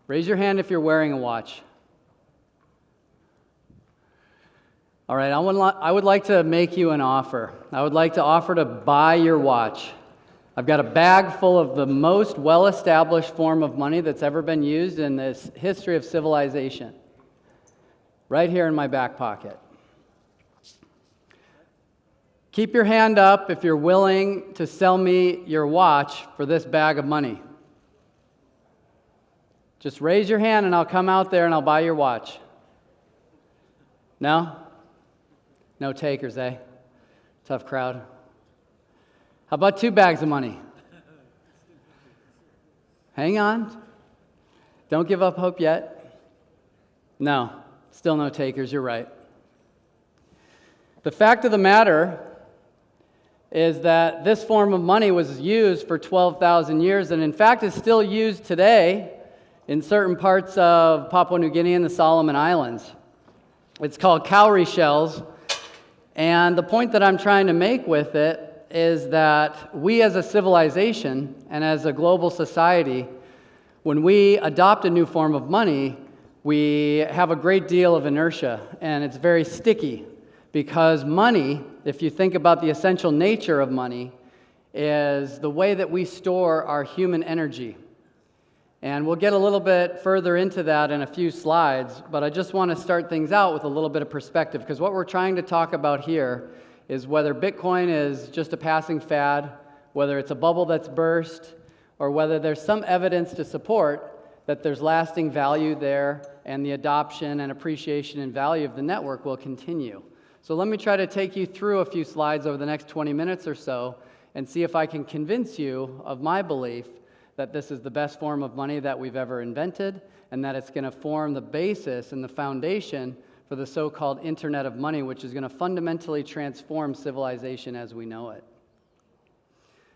Raise your hand if you're wearing a watch. All right, I would like to make you an offer. I would like to offer to buy your watch. I've got a bag full of the most well-established form of money that's ever been used in this history of civilization. Right here in my back pocket. Keep your hand up if you're willing to sell me your watch for this bag of money. Just raise your hand and I'll come out there and I'll buy your watch. No? No takers, eh? Tough crowd. How about 2 bags of money? Hang on. Don't give up hope yet. No, still no takers, you're right. The fact of the matter is that this form of money was used for 12,000 years and in fact is still used today in certain parts of Papua New Guinea and the Solomon Islands. It's called cowrie shells, and the point that I'm trying to make with it is that we as a civilization and as a global society, when we adopt a new form of money, we have a great deal of inertia, and it's very sticky, because money, if you think about the essential nature of money, is the way that we store our human energy. And we'll get a little bit further into that in a few slides, but I just want to start things out with a little bit of perspective, because what we're trying to talk about here is whether Bitcoin is just a passing fad, whether it's a bubble that's burst, or whether there's some evidence to support that there's lasting value there and the adoption and appreciation and value of the network will continue. So let me try to take you through a few slides over the next 20 minutes or so and see if I can convince you of my belief that this is the best form of money that we've ever invented, and that it's going to form the basis and the foundation for the so-called Internet of Money, which is going to fundamentally transform civilization as we know it.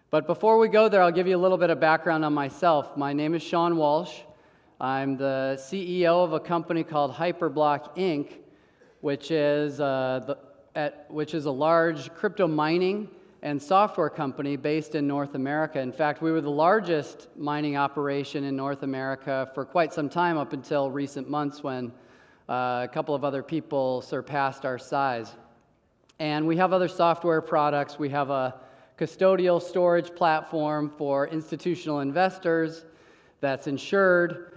But before we go there, I'll give you a little bit of background on myself. My name is Sean Walsh. I'm the CEO of a company called HyperBlock, Inc., which is a large crypto mining and software company based in North America. In fact, we were the largest mining operation in North America for quite some time, up until recent months when a couple of other people surpassed our size. And we have other software products. We have a custodial storage platform for institutional investors that's insured,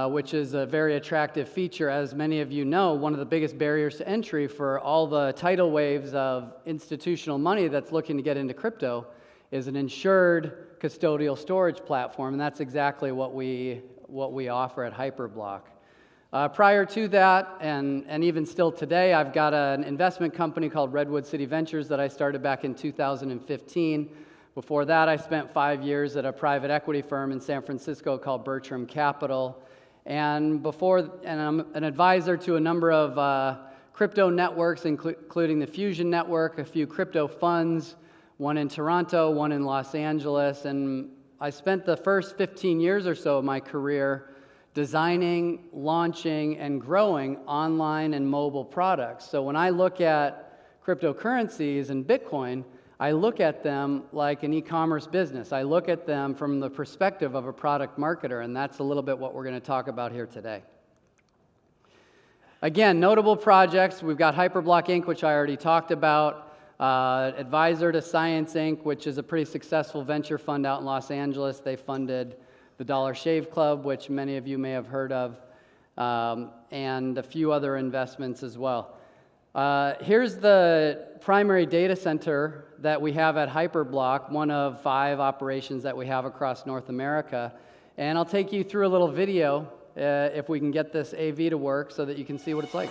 which is a very attractive feature. As many of you know, one of the biggest barriers to entry for all the tidal waves of institutional money that's looking to get into crypto is an insured custodial storage platform, and that's exactly what we offer at HyperBlock. Prior to that, and even still today, I've got an investment company called Redwood City Ventures that I started back in 2015. Before that, I spent 5 years at a private equity firm in San Francisco called Bertram Capital. And I'm an advisor to a number of crypto networks, including the Fusion Network, a few crypto funds, one in Toronto, one in Los Angeles. And I spent the first 15 years or so of my career designing, launching, and growing online and mobile products. So when I look at cryptocurrencies and Bitcoin, I look at them like an e-commerce business. I look at them from the perspective of a product marketer, and that's a little bit what we're going to talk about here today. Again, notable projects. We've got HyperBlock, Inc., which I already talked about, advisor to Science, Inc., which is a pretty successful venture fund out in Los Angeles. They funded the Dollar Shave Club, which many of you may have heard of, and a few other investments as well. Here's the primary data center that we have at HyperBlock, one of 5 operations that we have across North America. And I'll take you through a little video, if we can get this AV to work, so that you can see what it's like.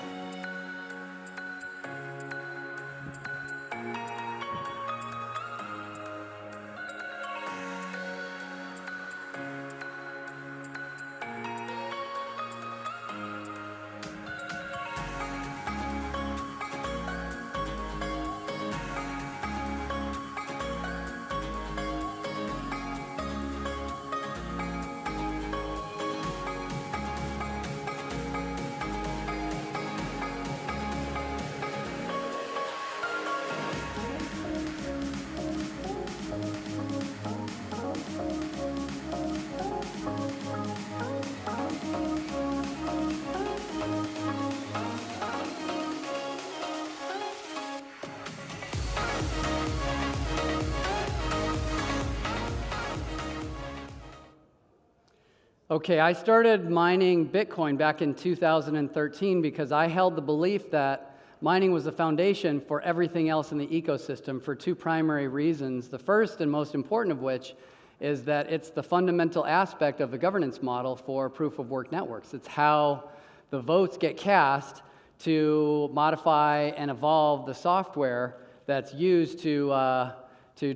Okay, I started mining Bitcoin back in 2013 because I held the belief that mining was the foundation for everything else in the ecosystem for two primary reasons. The first and most important of which is that it's the fundamental aspect of the governance model for proof-of-work networks. It's how the votes get cast to modify and evolve the software that's used to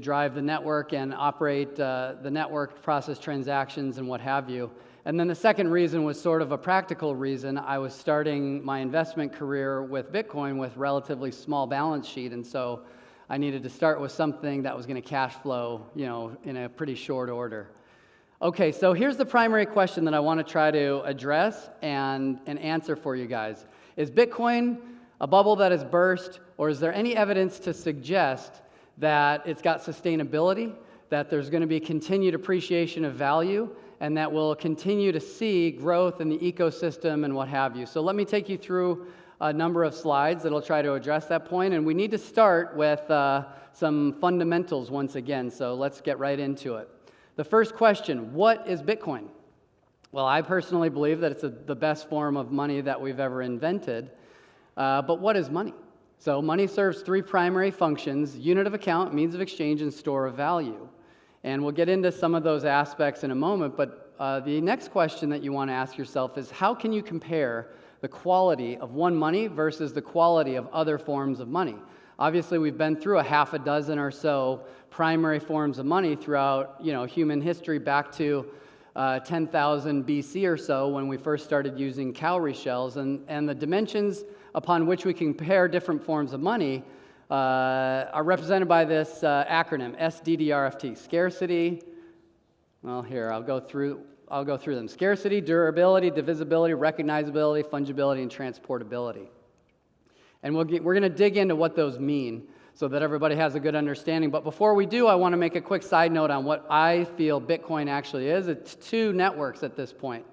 drive the network and operate the network, process transactions, and what have you. And then the second reason was sort of a practical reason. I was starting my investment career with Bitcoin with relatively small balance sheet, and so I needed to start with something that was going to cash flow, in a pretty short order. Okay, so here's the primary question that I want to try to address and answer for you guys. Is Bitcoin a bubble that has burst, or is there any evidence to suggest that it's got sustainability, that there's going to be continued appreciation of value, and that we'll continue to see growth in the ecosystem and what have you? So let me take you through a number of slides that'll try to address that point, and we need to start with some fundamentals once again, so let's get right into it. The first question, what is Bitcoin? Well, I personally believe that it's the best form of money that we've ever invented, but what is money? So money serves three primary functions: unit of account, means of exchange, and store of value. And we'll get into some of those aspects in a moment, but the next question that you want to ask yourself is, how can you compare the quality of one money versus the quality of other forms of money? Obviously, we've been through a half a dozen or so primary forms of money throughout, human history back to 10,000 BC or so when we first started using cowrie shells, and the dimensions upon which we compare different forms of money are represented by this acronym, SDDRFT. Scarcity, well, here, I'll go through them. Scarcity, durability, divisibility, recognizability, fungibility, and transportability. And we're going to dig into what those mean so that everybody has a good understanding. But before we do, I want to make a quick side note on what I feel Bitcoin actually is. It's two networks at this point.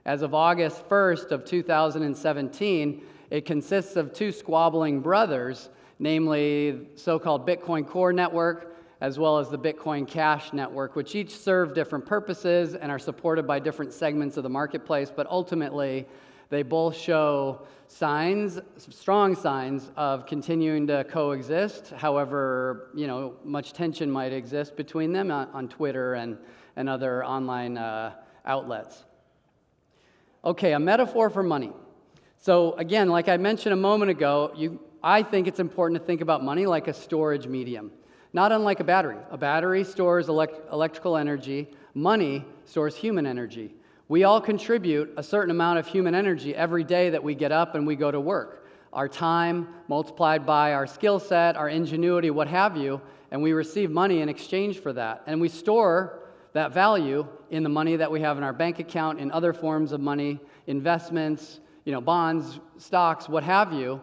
As of August 1st of 2017, it consists of two squabbling brothers, namely so-called Bitcoin Core Network, as well as the Bitcoin Cash Network, which each serve different purposes and are supported by different segments of the marketplace, but ultimately they both show signs, strong signs, of continuing to coexist. However, much tension might exist between them on Twitter and other online outlets. Okay, a metaphor for money. So again, like I mentioned a moment ago, I think it's important to think about money like a storage medium, not unlike a battery. A battery stores electrical energy. Money stores human energy. We all contribute a certain amount of human energy every day that we get up and we go to work. Our time multiplied by our skill set, our ingenuity, what have you, and we receive money in exchange for that. And we store that value in the money that we have in our bank account, in other forms of money, investments, bonds, stocks, what have you,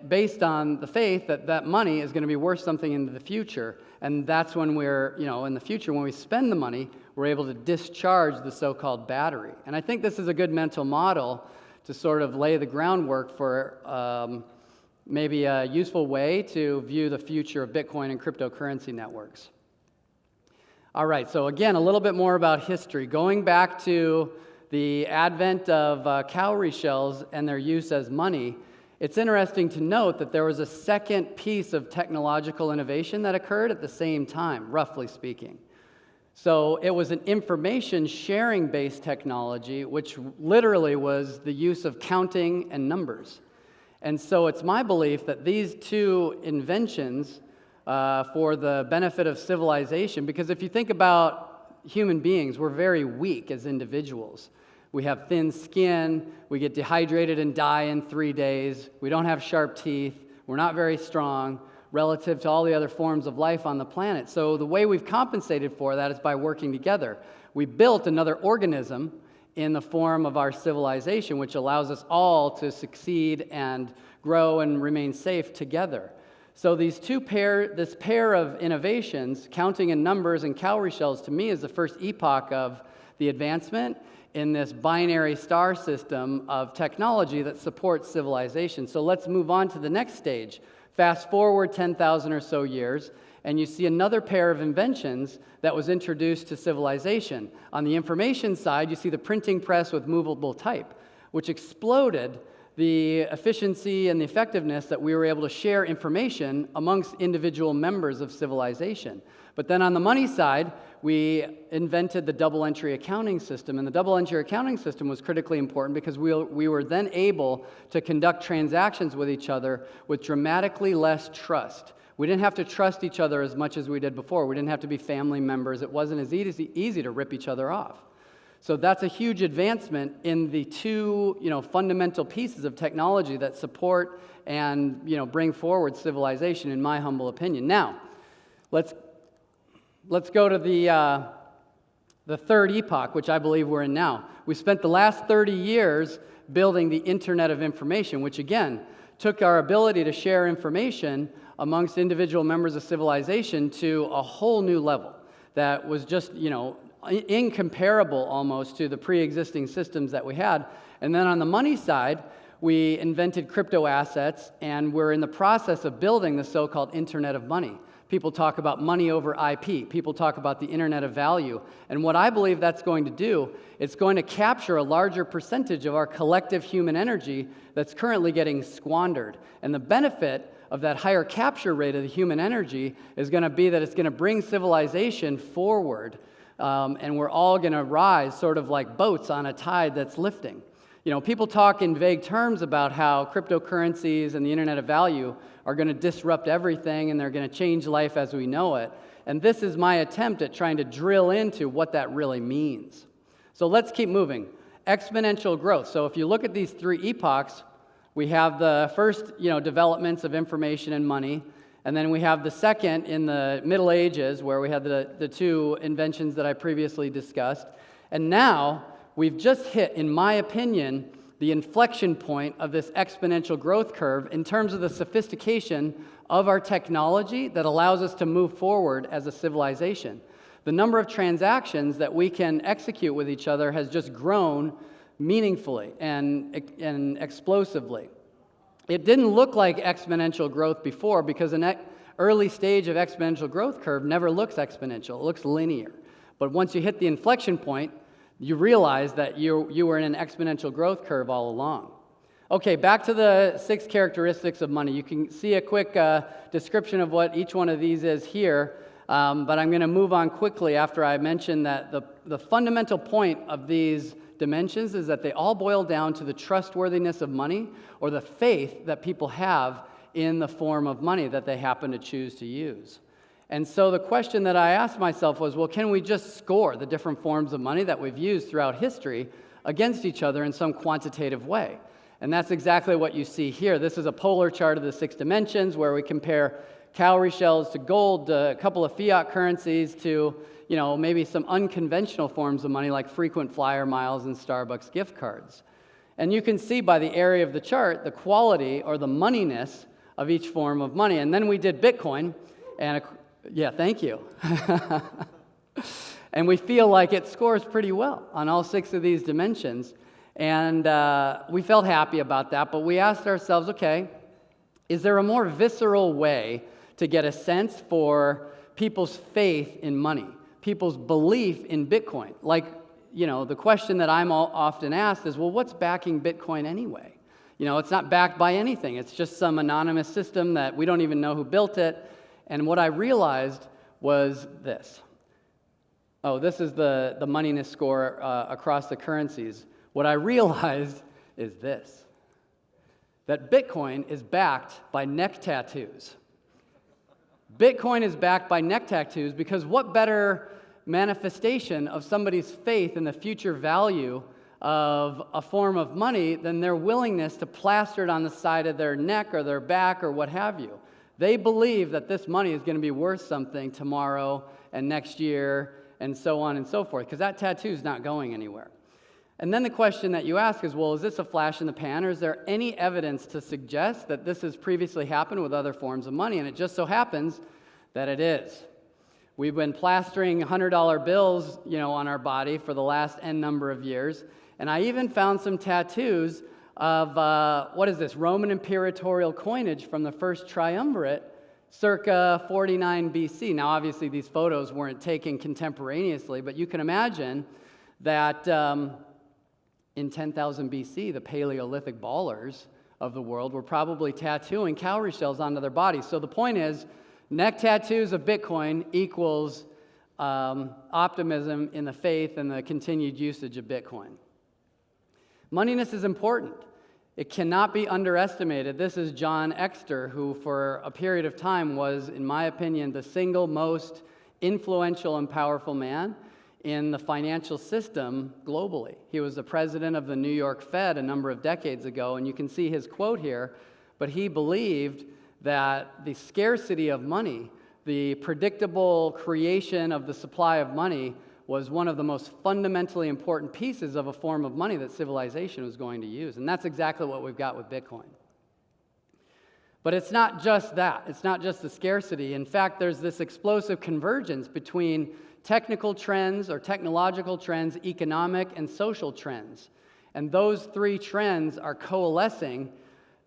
based on the faith that that money is going to be worth something into the future. And that's when we're, in the future, when we spend the money, we're able to discharge the so-called battery. And I think this is a good mental model to sort of lay the groundwork for maybe a useful way to view the future of Bitcoin and cryptocurrency networks. All right, so again, a little bit more about history. Going back to the advent of cowrie shells and their use as money, it's interesting to note that there was a second piece of technological innovation that occurred at the same time, roughly speaking. So it was an information sharing based technology, which literally was the use of counting and numbers. And so it's my belief that these two inventions for the benefit of civilization, because if you think about human beings, we're very weak as individuals. We have thin skin, we get dehydrated and die in 3 days, we don't have sharp teeth, we're not very strong relative to all the other forms of life on the planet. So the way we've compensated for that is by working together. We built another organism in the form of our civilization, which allows us all to succeed and grow and remain safe together. So this pair of innovations, counting in numbers and cowrie shells, to me is the first epoch of the advancement in this binary star system of technology that supports civilization. So let's move on to the next stage. Fast forward 10,000 or so years, and you see another pair of inventions that was introduced to civilization. On the information side, you see the printing press with movable type, which exploded the efficiency and the effectiveness that we were able to share information amongst individual members of civilization. But then on the money side, we invented the double entry accounting system, and the double entry accounting system was critically important because we were then able to conduct transactions with each other with dramatically less trust. We didn't have to trust each other as much as we did before. We didn't have to be family members. It wasn't as easy to rip each other off. So that's a huge advancement in the two, fundamental pieces of technology that support and, bring forward civilization, in my humble opinion. Now, let's go to the third epoch, which I believe we're in now. We spent the last 30 years building the Internet of Information, which again took our ability to share information amongst individual members of civilization to a whole new level that was just, incomparable almost to the pre-existing systems that we had. And then on the money side, we invented crypto assets, and we're in the process of building the so-called Internet of Money. People talk about money over IP. People talk about the Internet of Value. And what I believe that's going to do, it's going to capture a larger percentage of our collective human energy that's currently getting squandered. And the benefit of that higher capture rate of the human energy is going to be that it's going to bring civilization forward, and we're all going to rise sort of like boats on a tide that's lifting. People talk in vague terms about how cryptocurrencies and the Internet of Value are going to disrupt everything and they're going to change life as we know it. And this is my attempt at trying to drill into what that really means. So let's keep moving. Exponential growth. So if you look at these three epochs, we have the first, developments of information and money, and then we have the second in the Middle Ages, where we had the two inventions that I previously discussed. And now we've just hit, in my opinion, the inflection point of this exponential growth curve in terms of the sophistication of our technology that allows us to move forward as a civilization. The number of transactions that we can execute with each other has just grown meaningfully and explosively. It didn't look like exponential growth before because an early stage of exponential growth curve never looks exponential. It looks linear. But once you hit the inflection point, you realize that you were in an exponential growth curve all along. Okay, back to the 6 characteristics of money. You can see a quick description of what each one of these is here, but I'm going to move on quickly after I mention that the fundamental point of these dimensions is that they all boil down to the trustworthiness of money or the faith that people have in the form of money that they happen to choose to use. And so the question that I asked myself was, well, can we just score the different forms of money that we've used throughout history against each other in some quantitative way? And that's exactly what you see here. This is a polar chart of the 6 dimensions where we compare cowrie shells to gold, a couple of fiat currencies to, maybe some unconventional forms of money like frequent flyer miles and Starbucks gift cards. And you can see by the area of the chart the quality or the moneyness of each form of money. And then we did Bitcoin, and yeah, thank you. And we feel like it scores pretty well on all 6 of these dimensions. And we felt happy about that, but we asked ourselves, okay, is there a more visceral way to get a sense for people's faith in money, people's belief in Bitcoin? Like, the question that I'm often asked is, well, what's backing Bitcoin anyway? It's not backed by anything. It's just some anonymous system that we don't even know who built it. And what I realized was this. Oh, this is the moneyness score across the currencies. What I realized is this, that Bitcoin is backed by neck tattoos. Bitcoin is backed by neck tattoos because what better manifestation of somebody's faith in the future value of a form of money than their willingness to plaster it on the side of their neck or their back or what have you. They believe that this money is going to be worth something tomorrow and next year and so on and so forth, because that tattoo is not going anywhere. And then the question that you ask is, well, is this a flash in the pan, or is there any evidence to suggest that this has previously happened with other forms of money? And it just so happens that it is. We've been plastering $100 bills, on our body for the last N number of years, and I even found some tattoos of, Roman imperatorial coinage from the first triumvirate circa 49 BC. Now, obviously, these photos weren't taken contemporaneously, but you can imagine that in 10,000 BC, the Paleolithic ballers of the world were probably tattooing cowrie shells onto their bodies. So the point is, neck tattoos of Bitcoin equals optimism in the faith and the continued usage of Bitcoin. Moneyness is important. It cannot be underestimated. This is John Exter, who for a period of time was, in my opinion, the single most influential and powerful man in the financial system globally. He was the president of the New York Fed a number of decades ago, and you can see his quote here, but he believed that the scarcity of money, the predictable creation of the supply of money, was one of the most fundamentally important pieces of a form of money that civilization was going to use. And that's exactly what we've got with Bitcoin. But it's not just that. It's not just the scarcity. In fact, there's this explosive convergence between technical trends or technological trends, economic and social trends. And those three trends are coalescing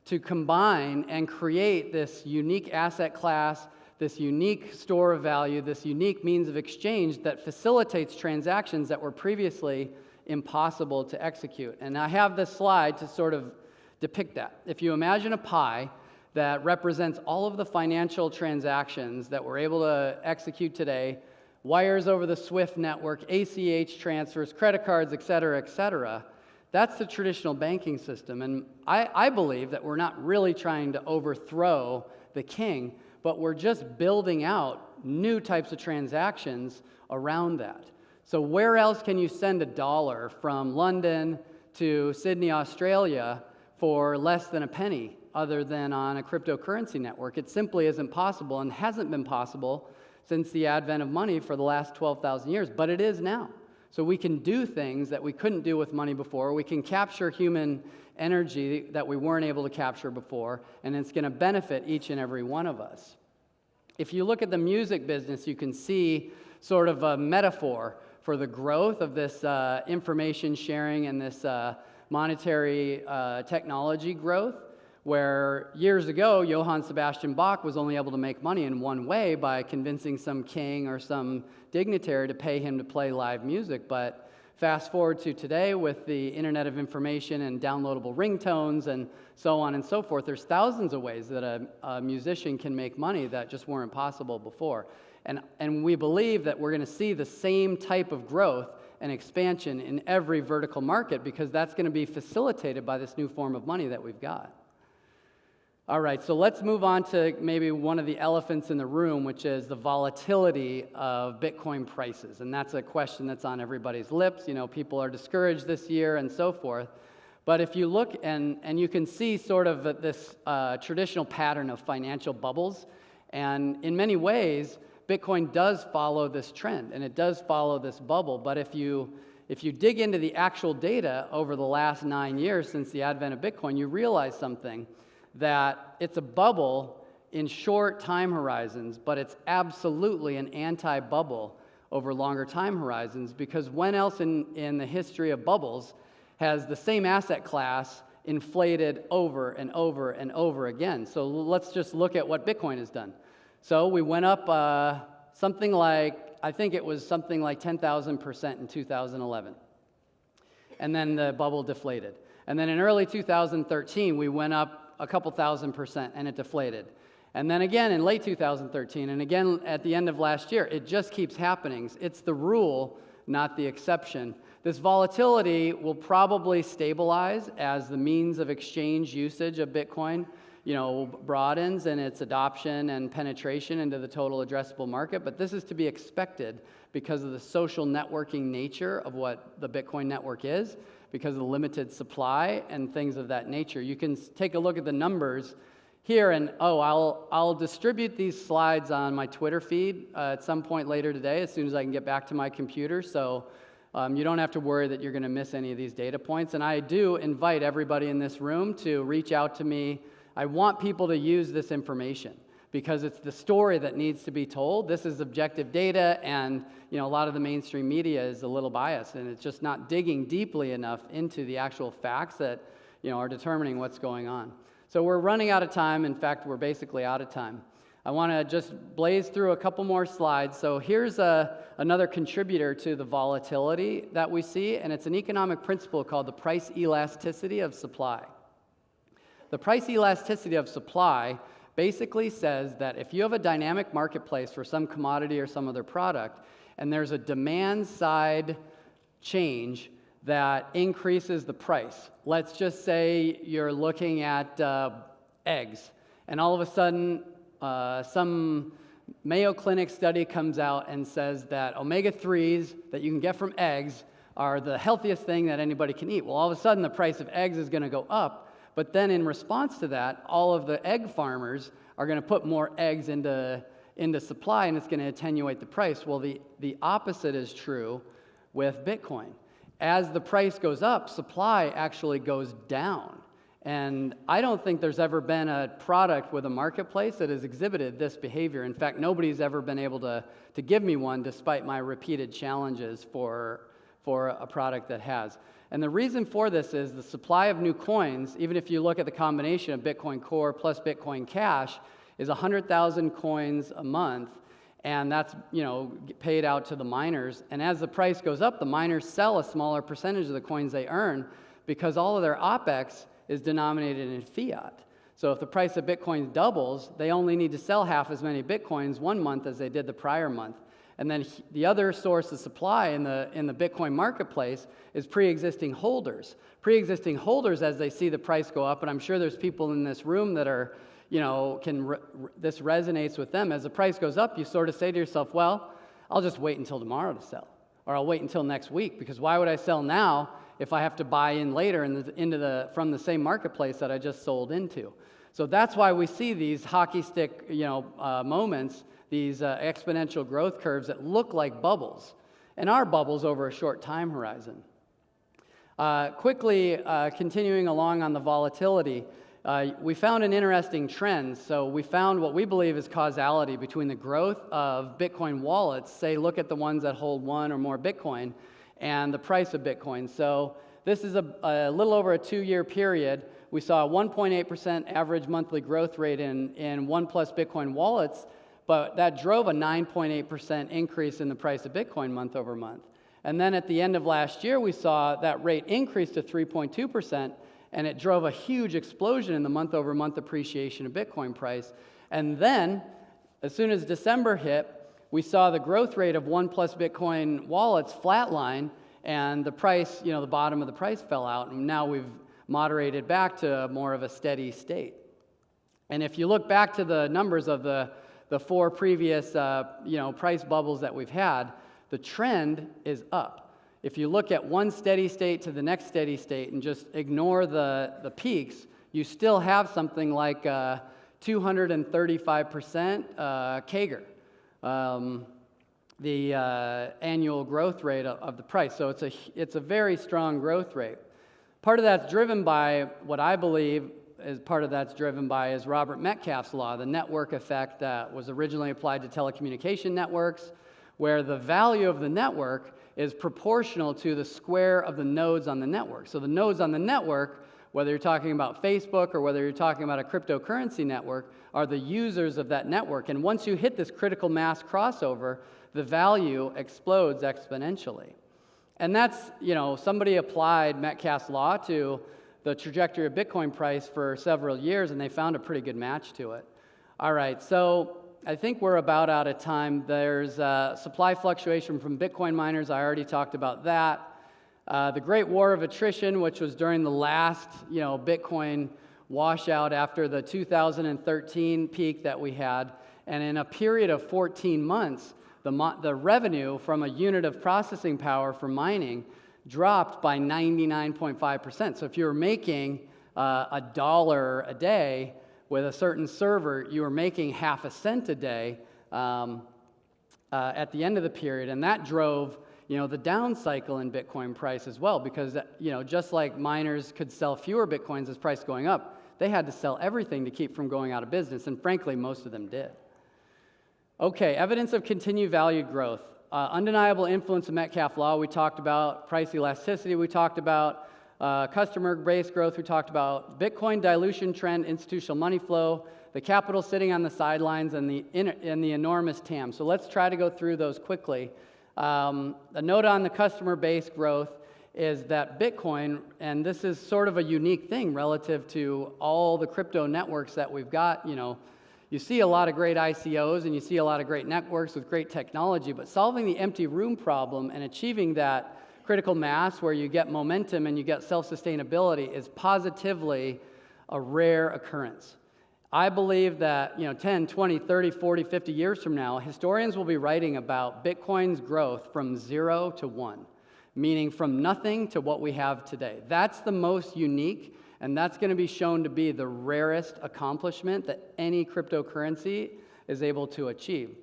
to combine and create this unique asset class, this unique store of value, this unique means of exchange that facilitates transactions that were previously impossible to execute. And I have this slide to sort of depict that. If you imagine a pie that represents all of the financial transactions that we're able to execute today, wires over the SWIFT network, ACH transfers, credit cards, et cetera, that's the traditional banking system. And I believe that we're not really trying to overthrow the king, but we're just building out new types of transactions around that. So where else can you send $1 from London to Sydney, Australia for less than a penny other than on a cryptocurrency network? It simply isn't possible and hasn't been possible since the advent of money for the last 12,000 years, but it is now. So we can do things that we couldn't do with money before. We can capture human energy that we weren't able to capture before, and it's going to benefit each and every one of us. If you look at the music business, you can see sort of a metaphor for the growth of this information sharing and this monetary technology growth, where years ago, Johann Sebastian Bach was only able to make money in one way, by convincing some king or some dignitary to pay him to play live music. But fast forward to today with the Internet of Information and downloadable ringtones and so on and so forth, there's thousands of ways that a musician can make money that just weren't possible before. And we believe that we're going to see the same type of growth and expansion in every vertical market, because that's going to be facilitated by this new form of money that we've got. All right, so let's move on to maybe one of the elephants in the room, which is the volatility of Bitcoin prices. And that's a question that's on everybody's lips. You know, people are discouraged this year and so forth. But if you look, and you can see sort of this traditional pattern of financial bubbles, and in many ways, Bitcoin does follow this trend, and it does follow this bubble. But if you dig into the actual data over the last 9 years since the advent of Bitcoin, you realize something, that it's a bubble in short time horizons, but it's absolutely an anti-bubble over longer time horizons, because when else in the history of bubbles has the same asset class inflated over and over and over again? So let's just look at what Bitcoin has done. So we went up something like, I think it was something like 10,000% in 2011. And then the bubble deflated. And then in early 2013, we went up a couple thousand% and it deflated. And then again in late 2013, and again at the end of last year. It just keeps happening. It's the rule, not the exception. This volatility will probably stabilize as the means of exchange usage of Bitcoin, broadens in its adoption and penetration into the total addressable market. But this is to be expected because of the social networking nature of what the Bitcoin network is, because of the limited supply and things of that nature. You can take a look at the numbers here, and I'll distribute these slides on my Twitter feed at some point later today, as soon as I can get back to my computer, so you don't have to worry that you're going to miss any of these data points. And I do invite everybody in this room to reach out to me. I want people to use this information, because it's the story that needs to be told. This is objective data, and a lot of the mainstream media is a little biased, and it's just not digging deeply enough into the actual facts that are determining what's going on. So we're running out of time. In fact, we're basically out of time. I want to just blaze through a couple more slides. So here's another contributor to the volatility that we see, and it's an economic principle called the price elasticity of supply. The price elasticity of supply basically says that if you have a dynamic marketplace for some commodity or some other product, and there's a demand side change that increases the price. Let's just say you're looking at eggs, and all of a sudden some Mayo Clinic study comes out and says that omega-3s that you can get from eggs are the healthiest thing that anybody can eat. Well, all of a sudden the price of eggs is going to go up, but then in response to that, all of the egg farmers are going to put more eggs into supply, and it's going to attenuate the price. Well, the opposite is true with Bitcoin. As the price goes up, supply actually goes down. And I don't think there's ever been a product with a marketplace that has exhibited this behavior. In fact, nobody's ever been able to give me one despite my repeated challenges for a product that has. And the reason for this is the supply of new coins, even if you look at the combination of Bitcoin Core plus Bitcoin Cash, is 100,000 coins a month, and that's paid out to the miners. And as the price goes up, the miners sell a smaller percentage of the coins they earn because all of their OPEX is denominated in fiat. So if the price of Bitcoin doubles, they only need to sell half as many Bitcoins one month as they did the prior month. And then the other source of supply in the Bitcoin marketplace is pre-existing holders. Pre-existing holders, as they see the price go up, and I'm sure there's people in this room that are, this resonates with them. As the price goes up, you sort of say to yourself, well, I'll just wait until tomorrow to sell, or I'll wait until next week, because why would I sell now if I have to buy in later from the same marketplace that I just sold into? So that's why we see these hockey stick, moments, these exponential growth curves that look like bubbles, and are bubbles over a short time horizon. Quickly continuing along on the volatility, we found an interesting trend. So we found what we believe is causality between the growth of Bitcoin wallets, say look at the ones that hold one or more Bitcoin, and the price of Bitcoin. So this is a little over a 2-year period. We saw a 1.8% average monthly growth rate in 1 plus Bitcoin wallets, but that drove a 9.8% increase in the price of Bitcoin month over month. And then at the end of last year, we saw that rate increase to 3.2%, and it drove a huge explosion in the month over month appreciation of Bitcoin price. And then, as soon as December hit, we saw the growth rate of 1 plus Bitcoin wallets flatline, and the price, the bottom of the price fell out, and now we've moderated back to more of a steady state. And if you look back to the numbers of the 4 previous, price bubbles that we've had, the trend is up. If you look at one steady state to the next steady state and just ignore the peaks, you still have something like 235% CAGR. The annual growth rate of the price. So it's a very strong growth rate. Part of that's driven by what I believe is Robert Metcalfe's law, the network effect that was originally applied to telecommunication networks, where the value of the network is proportional to the square of the nodes on the network. So the nodes on the network, whether you're talking about Facebook or whether you're talking about a cryptocurrency network, are the users of that network. And once you hit this critical mass crossover, the value explodes exponentially. And that's, somebody applied Metcalfe's law to the trajectory of Bitcoin price for several years, and they found a pretty good match to it. All right, so I think we're about out of time. There's supply fluctuation from Bitcoin miners. I already talked about that. The Great War of Attrition, which was during the last, Bitcoin washout after the 2013 peak that we had. And in a period of 14 months, the revenue from a unit of processing power for mining dropped by 99.5%. So if you were making $1 a day with a certain server, you were making half a cent a day at the end of the period. And that drove the down cycle in Bitcoin price as well, because just like miners could sell fewer Bitcoins as price going up, they had to sell everything to keep from going out of business, and frankly, most of them did. Okay, evidence of continued value growth. Undeniable influence of Metcalfe's law, we talked about. Price elasticity, we talked about. Customer base growth, we talked about. Bitcoin dilution trend, institutional money flow. the capital sitting on the sidelines, and the enormous TAM. So let's try to go through those quickly. A note on the customer base growth is that Bitcoin, and this is sort of a unique thing relative to all the crypto networks that we've got. You see a lot of great ICOs and you see a lot of great networks with great technology, but solving the empty room problem and achieving that critical mass where you get momentum and you get self-sustainability is positively a rare occurrence. I believe that 10, 20, 30, 40, 50 years from now, historians will be writing about Bitcoin's growth from 0 to 1, meaning from nothing to what we have today. That's the most unique, and that's going to be shown to be the rarest accomplishment that any cryptocurrency is able to achieve.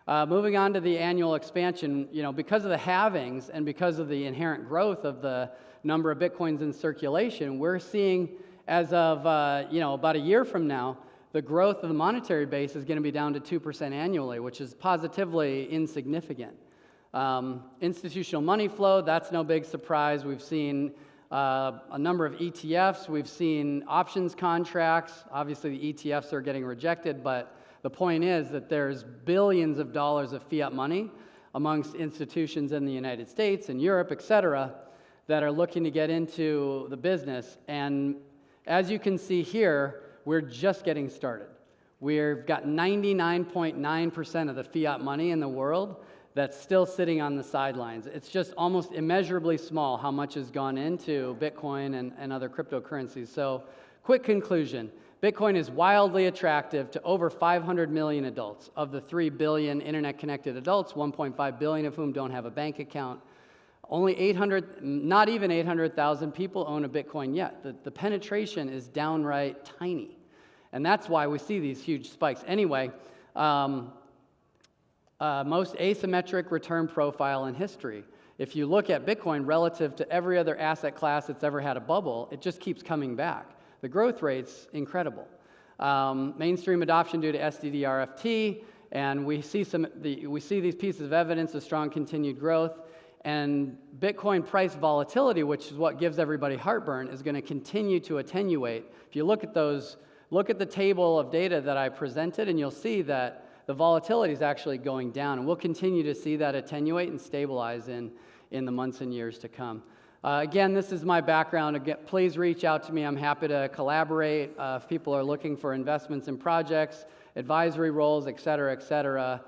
Moving on to the annual expansion, because of the halvings and because of the inherent growth of the number of Bitcoins in circulation, we're seeing, as of about a year from now, the growth of the monetary base is going to be down to 2% annually, which is positively insignificant. Institutional money flow, that's no big surprise. We've seen a number of ETFs. We've seen options contracts. Obviously, the ETFs are getting rejected, but the point is that there's billions of dollars of fiat money amongst institutions in the United States and Europe, et cetera, that are looking to get into the business. And as you can see here, we're just getting started. We've got 99.9% of the fiat money in the world that's still sitting on the sidelines. It's just almost immeasurably small how much has gone into Bitcoin and other cryptocurrencies. So, quick conclusion. Bitcoin is wildly attractive to over 500 million adults. Of the 3 billion internet-connected adults, 1.5 billion of whom don't have a bank account. Not even 800,000 people own a Bitcoin yet. The penetration is downright tiny. And that's why we see these huge spikes. Anyway, most asymmetric return profile in history. If you look at Bitcoin relative to every other asset class that's ever had a bubble, it just keeps coming back. The growth rate's incredible. Mainstream adoption due to SDDRFT, and we see these pieces of evidence of strong continued growth. And Bitcoin price volatility, which is what gives everybody heartburn, is going to continue to attenuate. If you look at the table of data that I presented, and you'll see that the volatility is actually going down, and we'll continue to see that attenuate and stabilize in the months and years to come. Again, this is my background. Again, please reach out to me. I'm happy to collaborate. If people are looking for investments in projects, advisory roles, et cetera,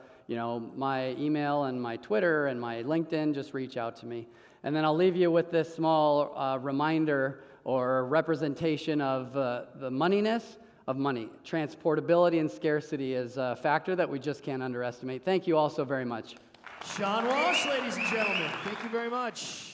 my email and my Twitter and my LinkedIn, just reach out to me. And then I'll leave you with this small reminder or representation of the moneyness of money. Transportability and scarcity is a factor that we just can't underestimate. Thank you all so very much. Sean Walsh, ladies and gentlemen. Thank you very much.